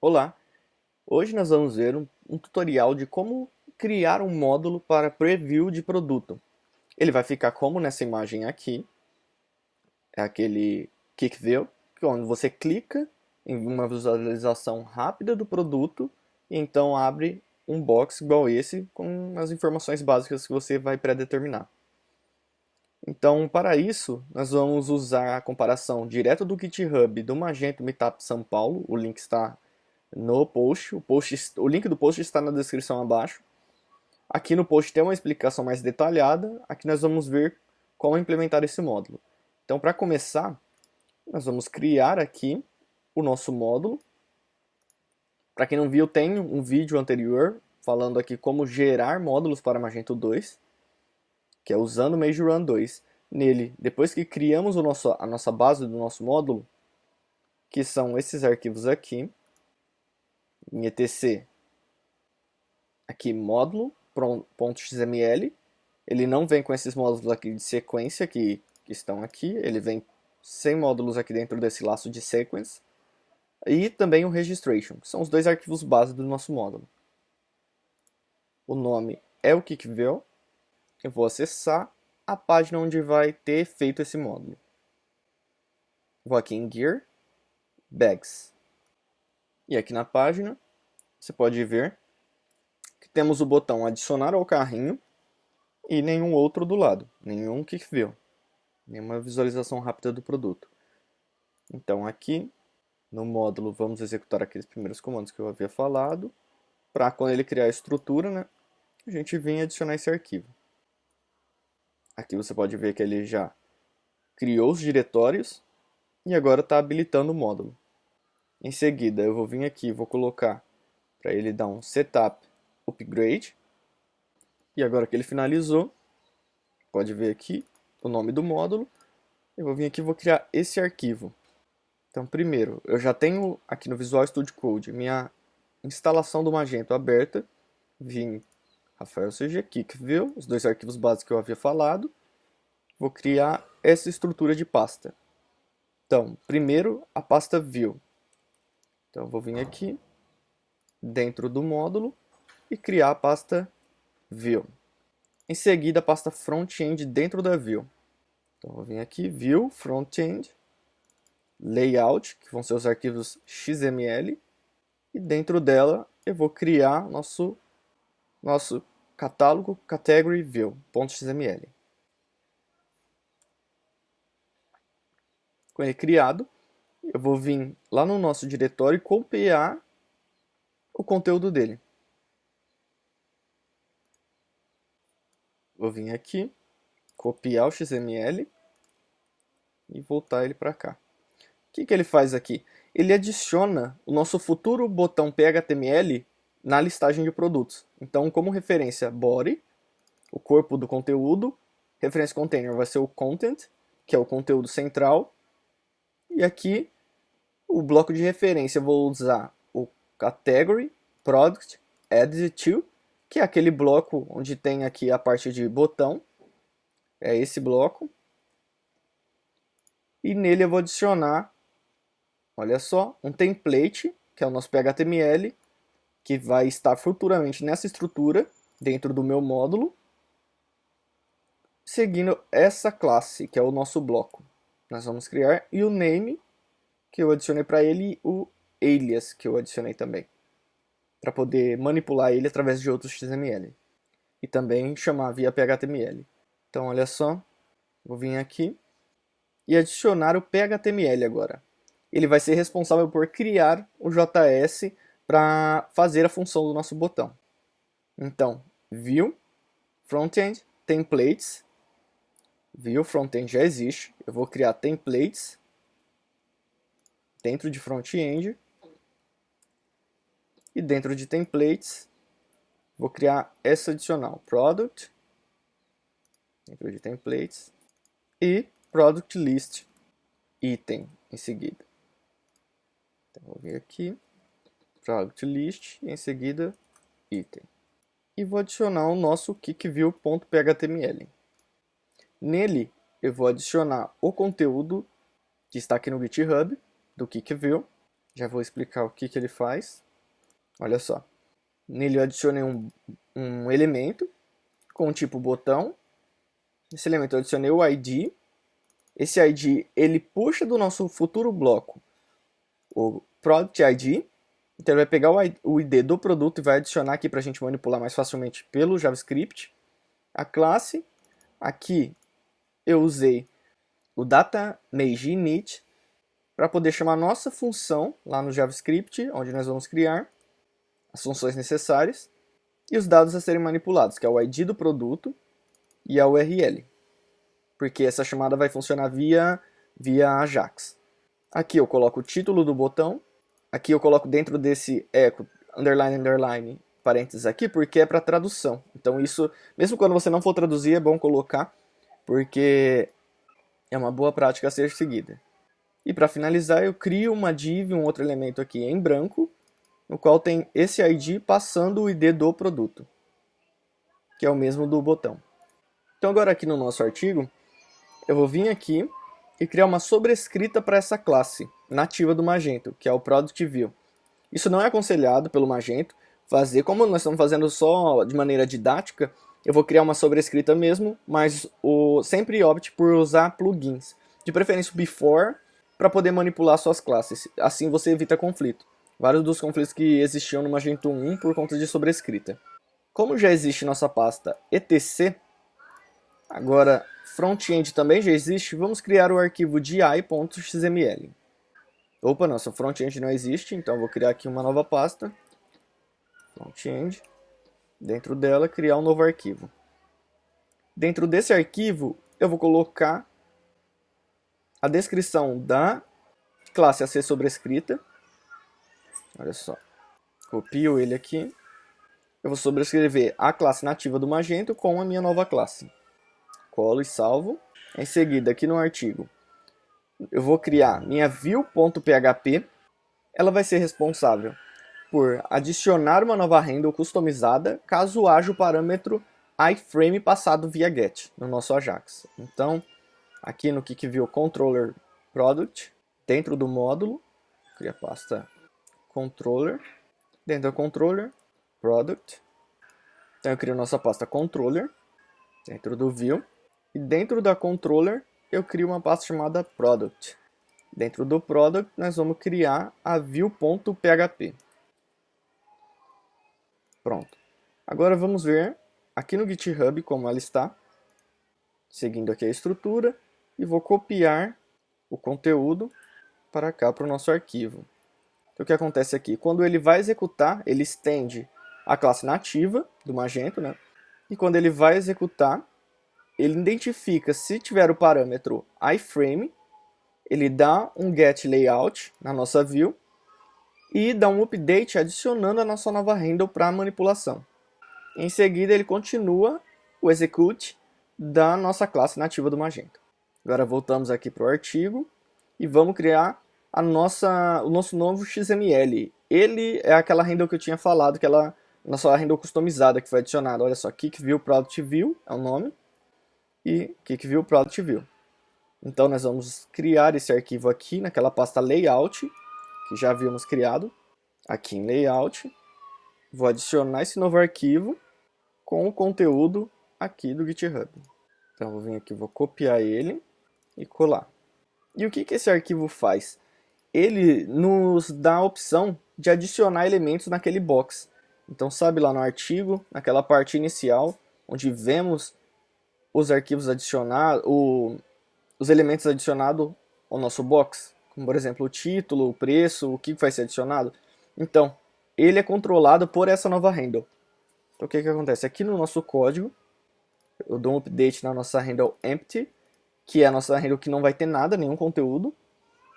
Olá, hoje nós vamos ver um tutorial de como criar um módulo para preview de produto. Ele vai ficar como nessa imagem aqui, é aquele Quick View, que é onde você clica em uma visualização rápida do produto e então abre um box igual esse com as informações básicas que você vai pré-determinar. Então, para isso, nós vamos usar a comparação direto do GitHub do Magento Meetup São Paulo, o link está no post. O link do post está na descrição abaixo. Aqui no post tem uma explicação mais detalhada. Aqui nós vamos ver como implementar esse módulo. Então, para começar, nós vamos criar aqui o nosso módulo. Para quem não viu, tem um vídeo anterior falando aqui como gerar módulos para Magento 2, que é usando o Major Run 2. Nele, depois que criamos a nossa base do nosso módulo, que são esses arquivos aqui, em etc aqui módulo.xml, ele não vem com esses módulos aqui de sequência que estão aqui, ele vem sem módulos aqui dentro desse laço de sequence, e também o registration, que são os dois arquivos base do nosso módulo. O nome é o Quickview, eu vou acessar a página onde vai ter feito esse módulo. Vou aqui em Gear, Bags, e aqui na página você pode ver que temos o botão adicionar ao carrinho e nenhum outro do lado, nenhum Quick View, nenhuma visualização rápida do produto. Então aqui no módulo vamos executar aqueles primeiros comandos que eu havia falado, para quando ele criar a estrutura, né, a gente vir adicionar esse arquivo. Aqui você pode ver que ele já criou os diretórios e agora está habilitando o módulo. Em seguida eu vou vir aqui e vou colocar para ele dar um setup upgrade. E agora que ele finalizou, pode ver aqui o nome do módulo. Eu vou vir aqui e vou criar esse arquivo. Então, primeiro, eu já tenho aqui no Visual Studio Code minha instalação do Magento aberta. Vim Rafael CG, Quickview, os dois arquivos básicos que eu havia falado. Vou criar essa estrutura de pasta. Então, primeiro, a pasta View. Então, eu vou vir aqui, dentro do módulo, e criar a pasta View. Em seguida, a pasta Frontend dentro da View. Então, eu vou vir aqui, View, Frontend, Layout, que vão ser os arquivos XML. E dentro dela, eu vou criar nosso catálogo category view.xml. Com ele criado, eu vou vir lá no nosso diretório e copiar o conteúdo dele. Vou vir aqui, copiar o XML e voltar ele para cá. O que ele faz aqui? Ele adiciona o nosso futuro botão PHTML na listagem de produtos. Então, como referência body, o corpo do conteúdo, referência container vai ser o content, que é o conteúdo central, e aqui o bloco de referência eu vou usar o category product added to, que é aquele bloco onde tem aqui a parte de botão, é esse bloco, e nele eu vou adicionar, olha só, um template, que é o nosso PHTML, que vai estar futuramente nessa estrutura, dentro do meu módulo, seguindo essa classe, que é o nosso bloco. Nós vamos criar, e o name, que eu adicionei para ele, e o alias, que eu adicionei também, para poder manipular ele através de outros XML. E também chamar via PHTML. Então, olha só, vou vir aqui e adicionar o PHTML agora. Ele vai ser responsável por criar o JS para fazer a função do nosso botão. Então, View, Frontend, Templates. View, Frontend já existe. Eu vou criar Templates dentro de Frontend. E dentro de Templates, vou criar essa adicional, Product, dentro de Templates, e Product List, Item, em seguida. Então, vou vir aqui, Product List, e em seguida, Item. E vou adicionar o nosso kickview.html. Nele, eu vou adicionar o conteúdo que está aqui no GitHub, do Quickview. Já vou explicar o que ele faz. Olha só. Nele eu adicionei um elemento com o tipo botão. Esse elemento eu adicionei o ID. Esse ID ele puxa do nosso futuro bloco o Product ID. Então ele vai pegar o ID do produto e vai adicionar aqui para a gente manipular mais facilmente pelo JavaScript. A classe, aqui eu usei o DataMage para poder chamar nossa função lá no JavaScript, onde nós vamos criar as funções necessárias e os dados a serem manipulados, que é o ID do produto e a URL, porque essa chamada vai funcionar via Ajax. Aqui eu coloco o título do botão, aqui eu coloco dentro desse echo, underline, underline, parênteses aqui, porque é para tradução. Então isso, mesmo quando você não for traduzir, é bom colocar, porque é uma boa prática a ser seguida. E para finalizar, eu crio uma div, um outro elemento aqui em branco, no qual tem esse ID passando o ID do produto, que é o mesmo do botão. Então agora aqui no nosso artigo, eu vou vir aqui e criar uma sobrescrita para essa classe nativa do Magento, que é o Product View. Isso não é aconselhado pelo Magento fazer, como nós estamos fazendo só de maneira didática, eu vou criar uma sobrescrita mesmo, mas sempre opte por usar plugins, de preferência o Before, para poder manipular suas classes. Assim você evita conflito. Vários dos conflitos que existiam no Magento 1 por conta de sobrescrita. Como já existe nossa pasta etc, agora front-end também já existe, vamos criar o arquivo di.xml. Opa, nossa front-end não existe, então vou criar aqui uma nova pasta, front-end, dentro dela criar um novo arquivo. Dentro desse arquivo eu vou colocar a descrição da classe a ser sobrescrita. Olha só, copio ele aqui. Eu vou sobrescrever a classe nativa do Magento com a minha nova classe. Colo e salvo. Em seguida, aqui no artigo, eu vou criar minha view.php. Ela vai ser responsável por adicionar uma nova handle customizada caso haja o parâmetro iframe passado via get no nosso Ajax. Então, aqui no QuickView Controller Product, dentro do módulo, cria a pasta Controller, dentro do Controller, Product. Então eu crio nossa pasta Controller, dentro do View, e dentro da Controller eu crio uma pasta chamada Product. Dentro do Product nós vamos criar a view.php. Pronto. Agora vamos ver aqui no GitHub como ela está. Seguindo aqui a estrutura, e vou copiar o conteúdo para cá, para o nosso arquivo. Então o que acontece aqui? Quando ele vai executar, ele estende a classe nativa do Magento, né? E quando ele vai executar, ele identifica se tiver o parâmetro iframe, ele dá um get layout na nossa view e dá um update adicionando a nossa nova handle para manipulação. Em seguida ele continua o execute da nossa classe nativa do Magento. Agora voltamos aqui para o artigo e vamos criar o nosso novo XML. Ele é aquela handle que eu tinha falado, aquela nossa handle customizada que foi adicionada. Olha só, QuickView Product View é o nome e QuickView Product View. Então nós vamos criar esse arquivo aqui naquela pasta layout que já havíamos criado. Aqui em layout, vou adicionar esse novo arquivo com o conteúdo aqui do GitHub. Então vou vir aqui, vou copiar ele e colar. E o que esse arquivo faz? Ele nos dá a opção de adicionar elementos naquele box. Então sabe lá no artigo, naquela parte inicial, onde vemos os arquivos adicionados, os elementos adicionados ao nosso box, como por exemplo o título, o preço, o que vai ser adicionado. Então, ele é controlado por essa nova handle. Então o que acontece? Aqui no nosso código, eu dou um update na nossa handle empty, que é a nossa handle que não vai ter nada, nenhum conteúdo.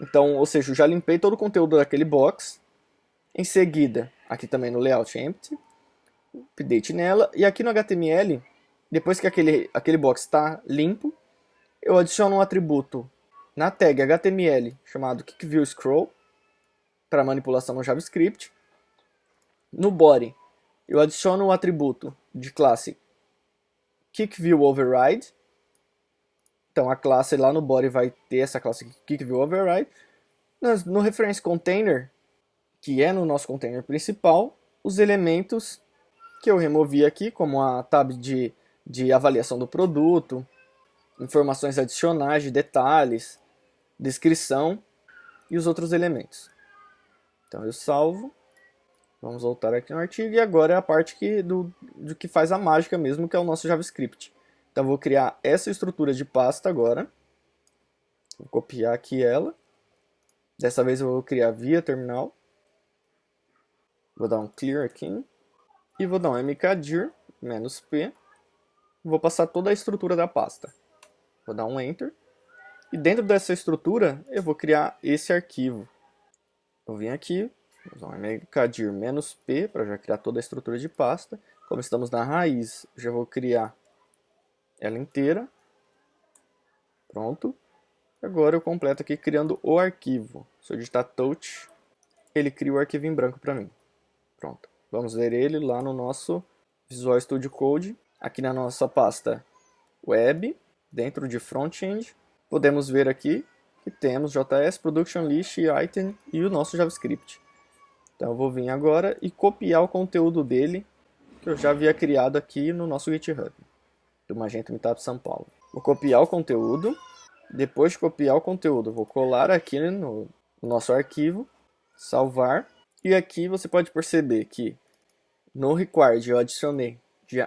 Então, ou seja, eu já limpei todo o conteúdo daquele box. Em seguida, aqui também no layout empty, update nela. E aqui no HTML, depois que aquele box está limpo, eu adiciono um atributo na tag HTML chamado QuickViewScroll para manipulação no JavaScript. No body, eu adiciono um atributo de classe QuickViewOverride. Então a classe lá no body vai ter essa classe QuickViewOverride. No reference container, que é no nosso container principal, os elementos que eu removi aqui, como a tab de avaliação do produto, informações adicionais de detalhes, descrição e os outros elementos. Então eu salvo, vamos voltar aqui no artigo e agora é a parte do que faz a mágica mesmo, que é o nosso JavaScript. Então eu vou criar essa estrutura de pasta agora, vou copiar aqui ela, dessa vez eu vou criar via terminal, vou dar um clear aqui e vou dar um mkdir -p, vou passar toda a estrutura da pasta, vou dar um enter. E dentro dessa estrutura, eu vou criar esse arquivo. Eu vim aqui, vou usar um mkdir -p para já criar toda a estrutura de pasta. Como estamos na raiz, já vou criar ela inteira. Pronto. Agora eu completo aqui criando o arquivo. Se eu digitar touch, ele cria o arquivo em branco para mim. Pronto. Vamos ver ele lá no nosso Visual Studio Code. Aqui na nossa pasta web, dentro de front-end. Podemos ver aqui que temos JS, Production List, Item e o nosso JavaScript. Então eu vou vir agora e copiar o conteúdo dele, que eu já havia criado aqui no nosso GitHub, do Magento Meetup São Paulo. Vou copiar o conteúdo, depois de copiar o conteúdo, vou colar aqui no nosso arquivo, salvar, e aqui você pode perceber que no required eu adicionei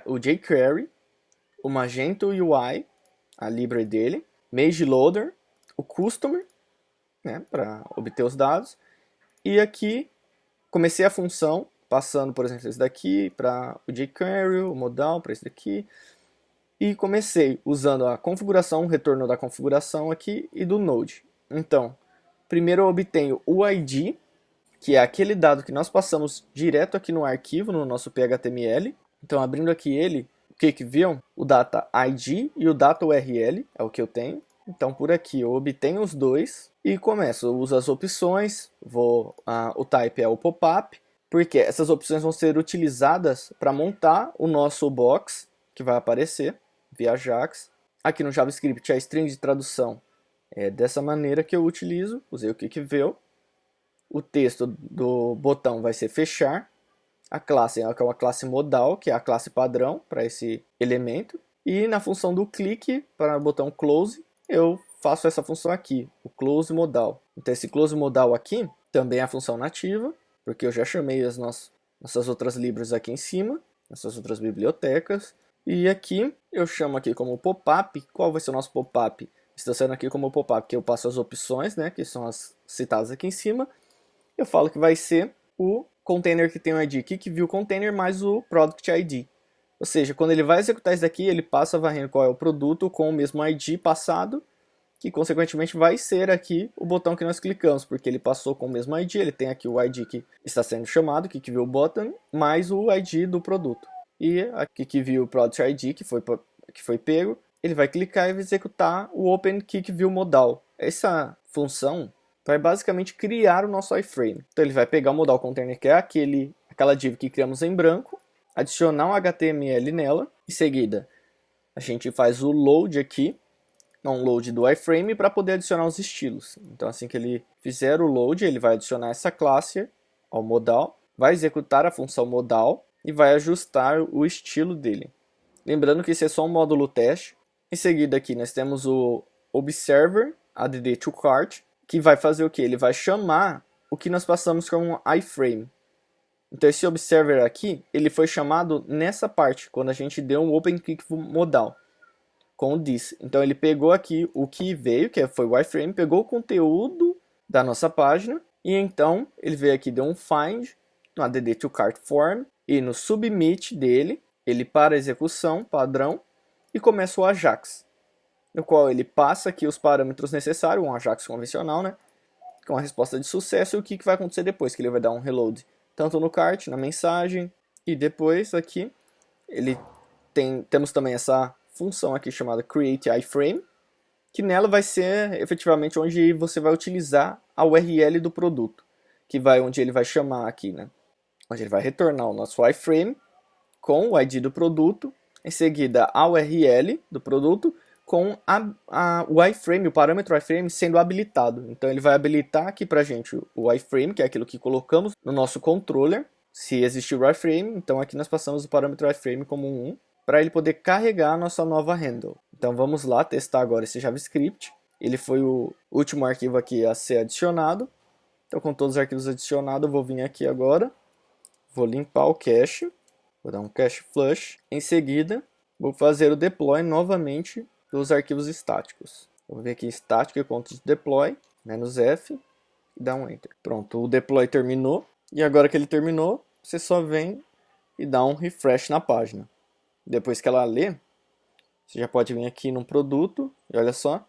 o jQuery, o Magento UI, a library dele, Mage Loader, o Customer, né, para obter os dados, e aqui comecei a função passando, por exemplo, esse daqui para o jQuery, o modal para esse daqui, e comecei usando a configuração, o retorno da configuração aqui e do Node. Então, primeiro eu obtenho o ID, que é aquele dado que nós passamos direto aqui no arquivo, no nosso PHTML. Então, abrindo aqui ele, o que viram? O data ID e o data URL é o que eu tenho. Então, por aqui eu obtenho os dois e começo. Eu uso as opções, o type é o pop-up, porque essas opções vão ser utilizadas para montar o nosso box, que vai aparecer via Ajax. Aqui no JavaScript, a string de tradução é dessa maneira que eu utilizo, usei o kickview. O texto do botão vai ser fechar. A classe é uma classe modal, que é a classe padrão para esse elemento. E na função do clique, para o botão close, eu faço essa função aqui, o close modal. Então esse close modal aqui também é a função nativa, porque eu já chamei as nossas outras libraries aqui em cima, essas outras bibliotecas. E aqui eu chamo aqui como pop-up. Qual vai ser o nosso pop-up? Está sendo aqui como pop-up que eu passo as opções, né, que são as citadas aqui em cima. Eu falo que vai ser o container que tem o ID kickViewContainer mais o Product ID. Ou seja, quando ele vai executar isso daqui, ele passa varrendo qual é o produto com o mesmo ID passado, que consequentemente vai ser aqui o botão que nós clicamos, porque ele passou com o mesmo ID, ele tem aqui o ID que está sendo chamado, kickViewButton, mais o ID do produto. E a kickViewProduct ID, que foi pego, ele vai clicar e vai executar o OpenKickViewModal. Essa função vai basicamente criar o nosso iframe. Então ele vai pegar o modal container, que é aquela div que criamos em branco, adicionar um HTML nela, em seguida a gente faz o load aqui, um load do iframe para poder adicionar os estilos. Então assim que ele fizer o load, ele vai adicionar essa classe ao modal, vai executar a função modal e vai ajustar o estilo dele. Lembrando que esse é só um módulo teste. Em seguida aqui nós temos o observer add to cart, que vai fazer o que? Ele vai chamar o que nós passamos como um iframe. Então esse observer aqui, ele foi chamado nessa parte, quando a gente deu um OpenKickModal com o this. Então ele pegou aqui o que veio, que foi o iframe, pegou o conteúdo da nossa página, e então ele veio aqui, deu um find, no add to cart form, e no submit dele, ele para a execução padrão, e começa o Ajax, no qual ele passa aqui os parâmetros necessários, um Ajax convencional, né, com a resposta de sucesso, e o que vai acontecer depois, que ele vai dar um reload, tanto no cart, na mensagem, e depois aqui, temos também essa função aqui chamada createIframe, que nela vai ser efetivamente onde você vai utilizar a URL do produto, onde ele vai chamar aqui, né, onde ele vai retornar o nosso iframe com o ID do produto, em seguida a URL do produto, com o iframe, o parâmetro iframe sendo habilitado. Então ele vai habilitar aqui pra gente o iframe, que é aquilo que colocamos no nosso controller. Se existir o iframe, então aqui nós passamos o parâmetro iframe como um 1, para ele poder carregar a nossa nova handle. Então vamos lá testar agora esse JavaScript. Ele foi o último arquivo aqui a ser adicionado. Então com todos os arquivos adicionados, eu vou vir aqui agora, vou limpar o cache, vou dar um cache flush. Em seguida, vou fazer o deploy novamente dos arquivos estáticos. Vou vir aqui em static, .deploy, "-f", e dar um enter. Pronto, o deploy terminou. E agora que ele terminou, você só vem e dá um refresh na página. Depois que ela lê, você já pode vir aqui num produto, e olha só,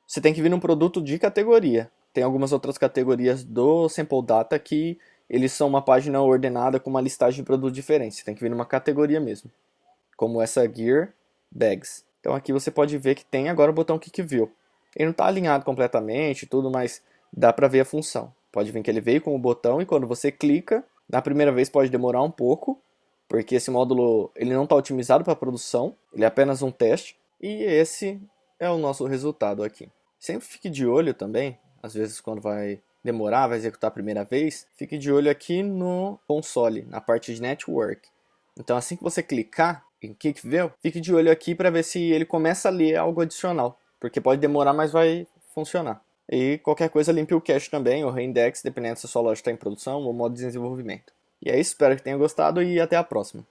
você tem que vir num produto de categoria. Tem algumas outras categorias do Sample Data que eles são uma página ordenada com uma listagem de produtos diferentes. Você tem que vir numa categoria mesmo, como essa Gear Bags. Então aqui você pode ver que tem agora o botão Kick View. Ele não está alinhado completamente, tudo, mas dá para ver a função. Pode ver que ele veio com o botão e quando você clica, na primeira vez pode demorar um pouco, porque esse módulo ele não está otimizado para produção, ele é apenas um teste. E esse é o nosso resultado aqui. Sempre fique de olho também, às vezes quando vai demorar, vai executar a primeira vez, fique de olho aqui no console, na parte de Network. Então assim que você clicar em Kick View, fique de olho aqui para ver se ele começa a ler algo adicional, porque pode demorar, mas vai funcionar. E qualquer coisa limpe o cache também, ou reindex, dependendo se a sua loja está em produção ou modo de desenvolvimento. E é isso, espero que tenha gostado e até a próxima.